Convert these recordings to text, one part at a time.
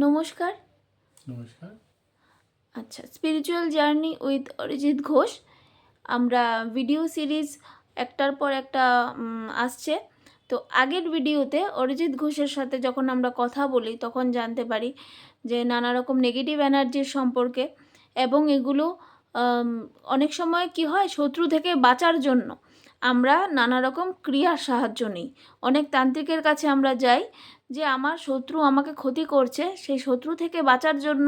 নমস্কার। নমস্কার। আচ্ছা, spiritual journey with Arijit Ghosh. আমরা ভিডিও সিরিজ একটার পর একটা আসছে। তো আগের ভিডিওতে অরিজিৎ ঘোষের সাথে যখন আমরা কথা বলি তখন জানতে পারি যে নানা রকম নেগেটিভ এনার্জির সম্পর্কে, এবং এগুলো অনেক সময় কি হয়, শত্রু থেকে বাঁচার জন্য আমরা নানা রকম ক্রিয়ার সাহায্য নিই। অনেক তান্ত্রিকের কাছে আমরা যাই যে আমার শত্রু আমাকে ক্ষতি করছে, সেই শত্রু থেকে বাঁচার জন্য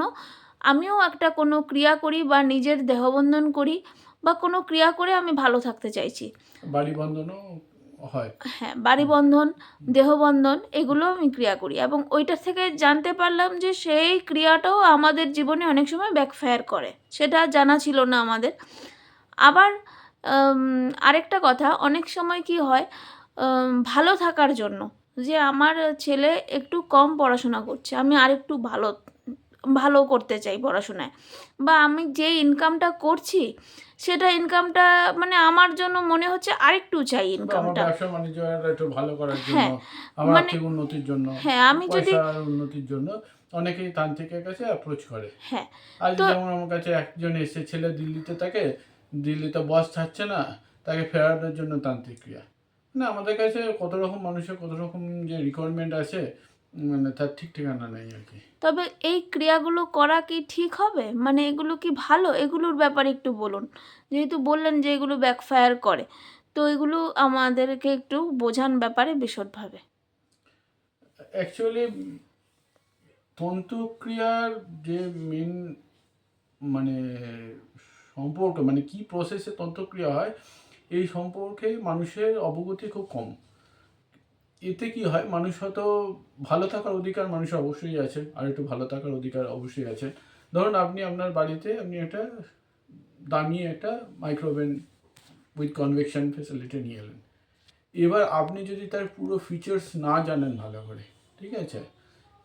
আমিও একটা কোনো ক্রিয়া করি বা নিজের দেহবন্ধন করি বা কোনো ক্রিয়া করে আমি ভালো থাকতে চাইছি। বাড়ি বন্ধনও হয়। হ্যাঁ, বাড়ি বন্ধন, দেহবন্ধন, এগুলো আমি ক্রিয়া করি, এবং ওইটার থেকে জানতে পারলাম যে সেই ক্রিয়াটাও আমাদের জীবনে অনেক সময় ব্যাকফায়ার করে। সেটা জানা ছিল না আমাদের। আবার আরেকটা কথা, অনেক সময় কি হয়, ভালো থাকার জন্য, যে আমার ছেলে একটু কম পড়াশোনা করছে, আমি আরেকটু ভালো ভালো করতে চাই পড়াশোনায়, বা আমি যে ইনকামটা করছি সেটা ইনকামটা মানে আমার জন্য মনে হচ্ছে আরেকটু চাই বা আমার ইনকামটা। ব্যবসা বাণিজ্য একটু ভালো করার জন্য, হ্যাঁ, আমার মানে আর্থিক উন্নতির জন্য, হ্যাঁ, আমি যদি পয়সার উন্নতির জন্য অনেকেই তান্ত্রিকের কাছে অ্যাপ্রোচ করে। হ্যাঁ, আজ তো যেমন আমার কাছে একজন এসে, ছেলে দিল্লিতে থাকে, দিল্লিতে বস থাকছে না, তাকে ফেরানোর জন্য তান্ত্রিক ক্রিয়া। না, আমাদের কাছে কত রকম মানুষের কত রকম যে রিকোয়ারমেন্ট আছে, মানে তার ঠিক ঠিকানা নেই আর কি। তবে এই ক্রিয়াগুলো করা কি ঠিক হবে, মানে এগুলো কি ভালো, এগুলোর ব্যাপারে একটু বলুন। যেহেতু বললেন যে এগুলো ব্যাকফায়ার করে, তো এগুলো আমাদেরকে একটু বোঝান ব্যাপারে বিশদভাবে। অ্যাকচুয়ালি তন্ত্রক্রিয়ার যে মেন মানে সম্পর্ক, মানে কি প্রসেসে তন্ত্রক্রিয়া হয়, এই সম্পর্কে মানুষের অবগতি খুব কম। এতে কি হয়, মানুষ হয়তো ভালো থাকার অধিকার মানুষের অবশ্যই আছে, আর একটু ভালো থাকার অধিকার অবশ্যই আছে। ধরুন আপনি আপনার বাড়িতে আপনি একটা দামি একটা মাইক্রোওভেন উইথ কনভেকশন ফেসিলিটি নিয়ে এলেন। এবার আপনি যদি তার পুরো ফিচার্স না জানেন ভালো করে, ঠিক আছে,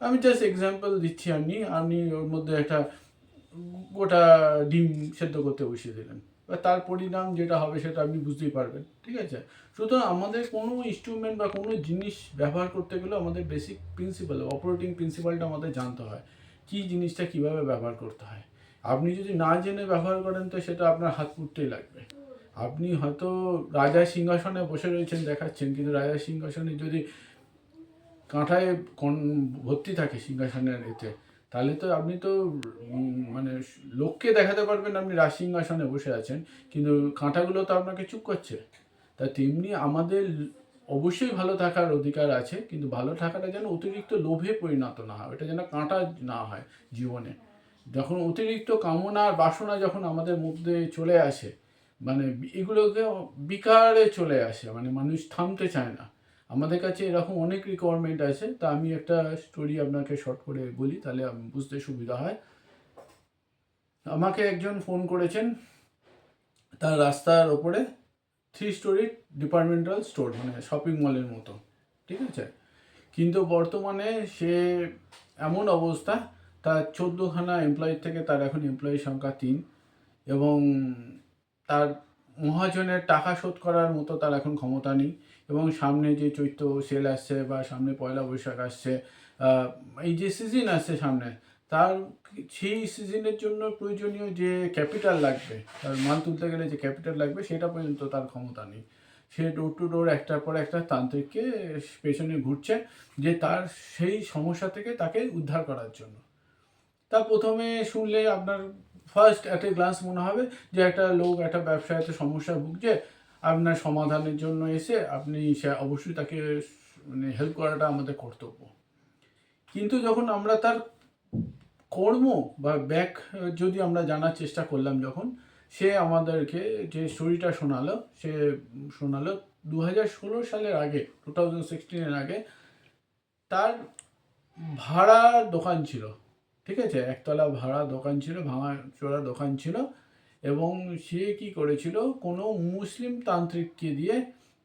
আমি জাস্ট এক্সাম্পল দিচ্ছি, আপনি আপনি ওর মধ্যে একটা গোটা ডিম সেদ্ধ করতে বসিয়ে দিলেন, বা তার পরিণাম যেটা হবে সেটা আপনি বুঝতেই পারবেন, ঠিক আছে। সুতরাং আমাদের কোনো ইনস্ট্রুমেন্ট বা কোনো জিনিস ব্যবহার করতে গেলে আমাদের বেসিক প্রিন্সিপাল, অপারেটিং প্রিন্সিপালটা আমাদের জানতে হয়, কী জিনিসটা কীভাবে ব্যবহার করতে হয়। আপনি যদি না জেনে ব্যবহার করেন তো সেটা আপনার হাত পুড়তেই লাগবে। আপনি হয়তো রাজার সিংহাসনে বসে রয়েছেন দেখাচ্ছেন, কিন্তু রাজার সিংহাসনে যদি কাঁটায় ভর্তি থাকে সিংহাসনের এতে, তাহলে তো আপনি তো মানে লোককে দেখাতে পারবেন আপনি রাজ সিংহাসনে বসে আছেন, কিন্তু কাঁটাগুলো তো আপনাকে চুপ করছে। তা তেমনি আমাদের অবশ্যই ভালো থাকার অধিকার আছে, কিন্তু ভালো থাকাটা যেন অতিরিক্ত লোভে পরিণত না হয়, ওটা যেন কাঁটা না হয় জীবনে। যখন অতিরিক্ত কামনা আর বাসনা যখন আমাদের মধ্যে চলে আসে, মানে এগুলোকে বিকারে চলে আসে, মানে মানুষ থামতে চায় না। আমাদের কাছে এরকম অনেক রিকোয়ারমেন্ট আছে। তা আমি একটা স্টোরি আপনাকে শর্ট করে বলি, তাহলে বুঝতে সুবিধা হয়। আমাকে একজন ফোন করেছেন, তার রাস্তার ওপরে 3 স্টোরি ডিপার্টমেন্টাল স্টোর, মানে শপিং মলের মতো, ঠিক আছে। কিন্তু বর্তমানে সে এমন অবস্থা, তার 14খানা এমপ্লয়ির থেকে তার এখন এমপ্লয়ির সংখ্যা 3, এবং তার মহাজনের টাকা শোধ করার মতো তার এখন ক্ষমতা নেই। এবং সামনে যে চৈত্র সেল আসছে, বা সামনে পয়লা বৈশাখ আসছে, এই যে সিজন আসছে সামনে, তার সেই সিজনের জন্য প্রয়োজনীয় যে ক্যাপিটাল লাগবে, তার মাল তুলতে গেলে যে ক্যাপিটাল লাগবে, সেটা পর্যন্ত তার ক্ষমতা নেই। সে ডোর টু ডোর একটার পর একটা তান্ত্রিককে পেছনে ঘুরছে, যে তার সেই সমস্যা থেকে তাকে উদ্ধার করার জন্য। তা প্রথমে শুনলে আপনার ফার্স্ট অ্যাট এ গ্লান্স মনে হবে যে একটা লোক একটা ব্যবসায়তে সমস্যা ভুগছে, আপনার সমাধানের জন্য এসে আপনি সে অবশ্যই তাকে মানে হেল্প করাটা আমাদের কর্তব্য। কিন্তু যখন আমরা তার কর্ম বা ব্যাক যদি আমরা জানার চেষ্টা করলাম, যখন সে আমাদেরকে যে স্টোরিটা শোনালো, সে শোনালো 2016 সালের আগে, 2016-এর আগে তার ভাড়া দোকান ছিল, ঠিক আছে, একতলা ভাড়া দোকান ছিল, ভাঙা চোরা দোকান ছিল। এবং সে কি করেছিল, কোনো মুসলিম তান্ত্রিককে দিয়ে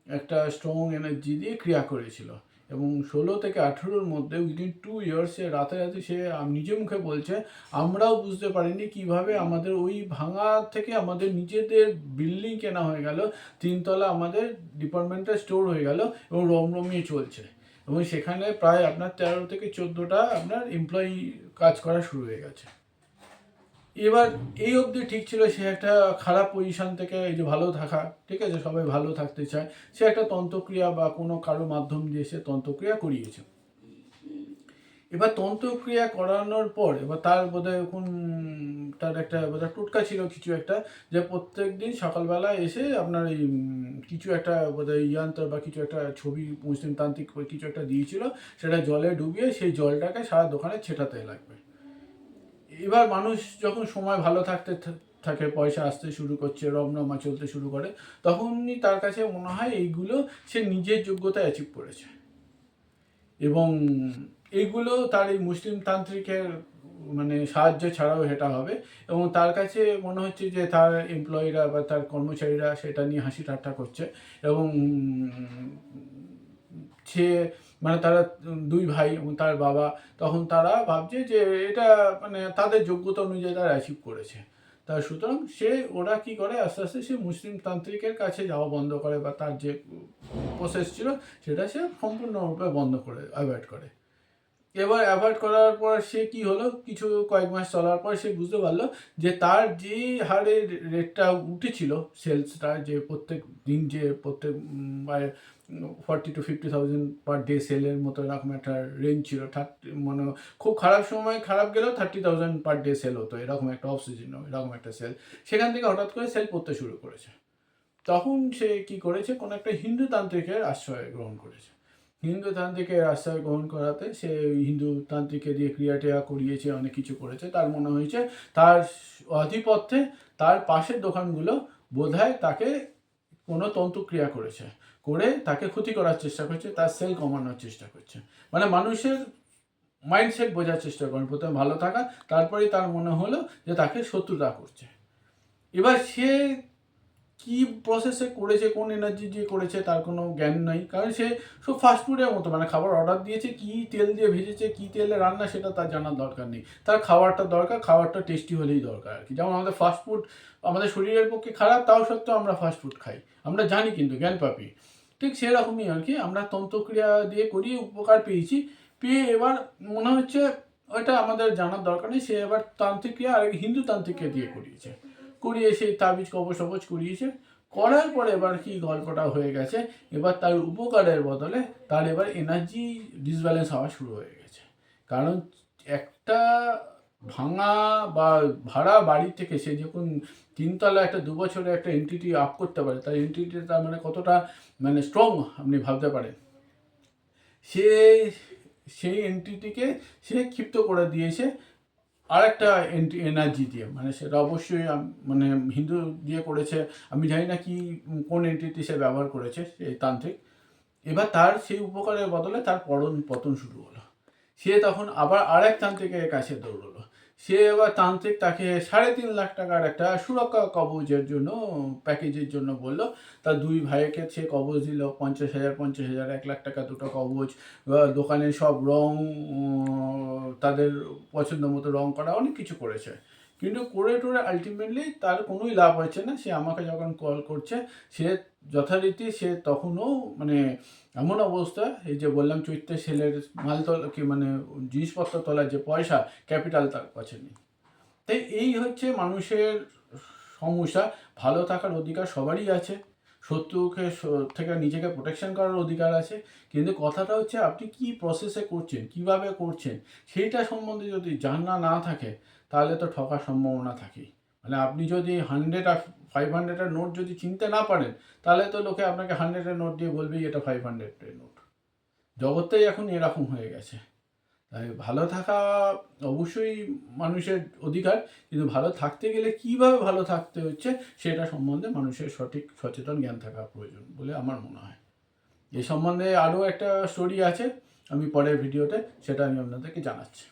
একটা স্ট্রং এনার্জি দিয়ে ক্রিয়া করেছিল, এবং 16 থেকে 18-র মধ্যে উইদিন 2 ইয়ার্স সে রাতারাতি, সে নিজে মুখে বলছে, আমরাও বুঝতে পারিনি কিভাবে আমাদের ওই ভাঙা থেকে আমাদের নিজেদের বিল্ডিং কেনা হয়ে গেল, 3 তলা আমাদের ডিপার্টমেন্টাল স্টোর হয়ে গেল, এবং রমরমিয়ে চলছে। এবং সেখানে প্রায় আপনার 13 থেকে 14টা আপনার এমপ্লয়ি কাজ করা শুরু হয়ে গেছে। এবার এই অবধি ঠিক ছিল, সে একটা খারাপ পজিশন থেকে এই যে ভালো থাকা, ঠিক আছে, সবাই ভালো থাকতে চায়, সে একটা তন্ত্রক্রিয়া বা কোনো কারো মাধ্যম দিয়ে সে তন্ত্রক্রিয়া করিয়েছে। এবার তন্ত্রক্রিয়া করানোর পর এবার তার বোধহয় এখন তার একটা বোধহয় টোটকা ছিল কিছু একটা, যে প্রত্যেক দিন সকালবেলা এসে আপনার এই কিছু একটা বোধহয় যন্ত্র বা কিছু একটা ছবি মুসলিম তান্ত্রিক কিছু একটা দিয়েছিল, সেটা জলে ডুবিয়ে সেই জলটাকে সারা দোকানে ছেটাতে লাগবে। এবার মানুষ যখন সময় ভালো থাকতে থাকে, পয়সা আসতে শুরু করছে, রমরমা চলতে শুরু করে, তখনই তার কাছে মনে হয় এইগুলো সে নিজের যোগ্যতায় অ্যাচিভ করেছে। এবং এইগুলো তার এই মুসলিম তান্ত্রিকের মানে সাহায্য ছাড়াও এটা হবে, এবং তার কাছে মনে হচ্ছে যে তার এমপ্লয়িরা বা তার কর্মচারীরা সেটা নিয়ে হাসি ঠাট্টা করছে, এবং সে মানে তারা দুই ভাই এবং তার বাবা, তখন তারা ভাবছে যে এটা মানে তাদের যোগ্যতা অনুযায়ী তারা অ্যাচিভ করেছে। তা সুতরাং ওরা কি করে, আস্তে আস্তে সে মুসলিম তান্ত্রিকের কাছে যাওয়া বন্ধ করে, বা তার যে প্রসেস ছিল সেটা সে সম্পূর্ণরূপে বন্ধ করে, অ্যাভয়েড করে। এবার অ্যাভয়েড করার পর সে কি হলো, কয়েক মাস চলার পর সে বুঝতে পারলো যে তার যে হারে রেটটা উঠেছিল, সেলসটা, যে প্রত্যেক দিন যে প্রত্যেক 40 to 50,000 পার ডে সেলের মতো এরকম একটা রেঞ্জ ছিল, মানে খুব খারাপ সময় খারাপ গেলেও 30,000 পার ডে সেল হতো, এরকম একটা অফ সিজন, এরকম একটা সেল, সেখান থেকে হঠাৎ করে সেল পড়তে শুরু করেছে। তখন সে কি করেছে, কোনো একটা হিন্দু তান্ত্রিকের আশ্রয় গ্রহণ করেছে। হিন্দু তান্ত্রিকের আশ্রয় গ্রহণ করাতে সে হিন্দু তান্ত্রিকে দিয়ে ক্রিয়া টিয়া করিয়েছে, অনেক কিছু করেছে। তার মনে হয়েছে তার আধিপত্যে তার পাশের দোকানগুলো বোধহয় তাকে কোনো তন্ত্রক্রিয়া করেছে, করে তাকে ক্ষতি করার চেষ্টা করছে, তার সেল কমানোর চেষ্টা করছে। মানে মানুষের মাইন্ডসেট বোঝার চেষ্টা করেন, প্রথমে ভালো থাকা, তারপরেই তার মনে হলো যে তাকে শত্রুতা করছে। এবার সে কি প্রসেসে করেছে, কোন এনার্জি দিয়ে করেছে তার কোনো জ্ঞান নাই, কারণ সে সব ফাস্টফুডের মতো, মানে খাবার অর্ডার দিয়েছে, কি তেল দিয়ে ভেজেছে, কি তেলে রান্না, সেটা তার জানার দরকার নেই। তার খাবারটা দরকার, খাবারটা টেস্টি হলেই দরকার আর কি। যেমন আমাদের ফাস্টফুড আমাদের শরীরের পক্ষে খারাপ, তাও সত্ত্বেও আমরা ফাস্টফুড খাই, আমরা জানি কিন্তু জ্ঞান পাপি। ঠিক সেরকমই আর কি, আমরা তন্ত্রক্রিয়া দিয়ে করিয়ে উপকার পেয়েছি, পেয়ে এবার মনে হচ্ছে ওইটা আমাদের জানার দরকার নেই। সে এবার তান্ত্রিক্রিয়া আর হিন্দু তান্ত্রিককে দিয়ে করিয়েছে, করিয়ে সেই তাবিজ কবজ করিয়েছে। করার পরে এবার কি গল্পটা হয়ে গেছে, এবার তার উপকারের বদলে তার এবার এনার্জি ডিসব্যালেন্স হওয়া শুরু হয়ে গেছে। কারণ একটা ভাঙা বা ভাড়া বাড়ি থেকে সে যখন 3তলা একটা 2 বছরে একটা এন্টিটি আপ করতে পারে, তার এন্টিটি তার মানে কতটা মানে স্ট্রং আপনি ভাবতে পারেন। সে সেই এন্টিটিকে সে ক্ষিপ্ত করে দিয়েছে আর একটা এনার্জি দিয়ে, মানে সেটা অবশ্যই মানে হিন্দু দিয়ে করেছে। আমি জানি না কি কোন এন্টিটি সে ব্যবহার করেছে এই তান্ত্রিক। এবার তার সেই উপকারের বদলে তার পতন শুরু হলো। সে তখন আবার আরেক তান্ত্রিকের কাছে দৌড়লো। সে এবার তান্ত্রিক তাকে 3.5 লাখ টাকার একটা সুরক্ষা কবচের জন্য, প্যাকেজের জন্য বললো। তার দুই ভাইকে সে কবচ দিল, 50,000, 1 লাখ টাকা দুটো কবচ, দোকানে সব রং তাদের পছন্দ মতো রং করা, অনেক কিছু করেছে। কিন্তু করে টোরে আলটিমেটলি তার কোনোই লাভ হয়েছে না। সে আমাকে যখন কল করছে, সে যথারীতি সে তখনও মানে এমন অবস্থা, এই যে বললাম চৈত্রের সেলের মালতলা কি মানে জিনিসপত্র তোলার যে পয়সা, ক্যাপিটাল তার কাছে নেই। তাই এই হচ্ছে মানুষের সমস্যা। ভালো থাকার অধিকার সবারই আছে, শত্রুকে থেকে নিজেকে প্রোটেকশন করার অধিকার আছে, কিন্তু কথাটা হচ্ছে আপনি কি প্রসেসে করছেন, কিভাবে করছেন, সেইটা সম্বন্ধে যদি জানা না থাকে তাহলে তো ঠকার সম্ভাবনা থাকেই। মানে আপনি যদি 100 আর 500-এর নোট যদি চিনতে না পারেন, তাহলে তো লোকে আপনাকে 100-এর নোট দিয়ে বলবেই এটা 500-এর নোট। জগৎটাই এখন এরকম হয়ে গেছে। তাই ভালো থাকা অবশ্যই মানুষের অধিকার, কিন্তু ভালো থাকতে গেলে কীভাবে ভালো থাকতে হচ্ছে সেটা সম্বন্ধে মানুষের সঠিক সচেতন জ্ঞান থাকা প্রয়োজন বলে আমার মনে হয়। এই সম্বন্ধে আরও একটা স্টোরি আছে, আমি পরের ভিডিওতে সেটা আমি আপনাদেরকে জানাচ্ছি।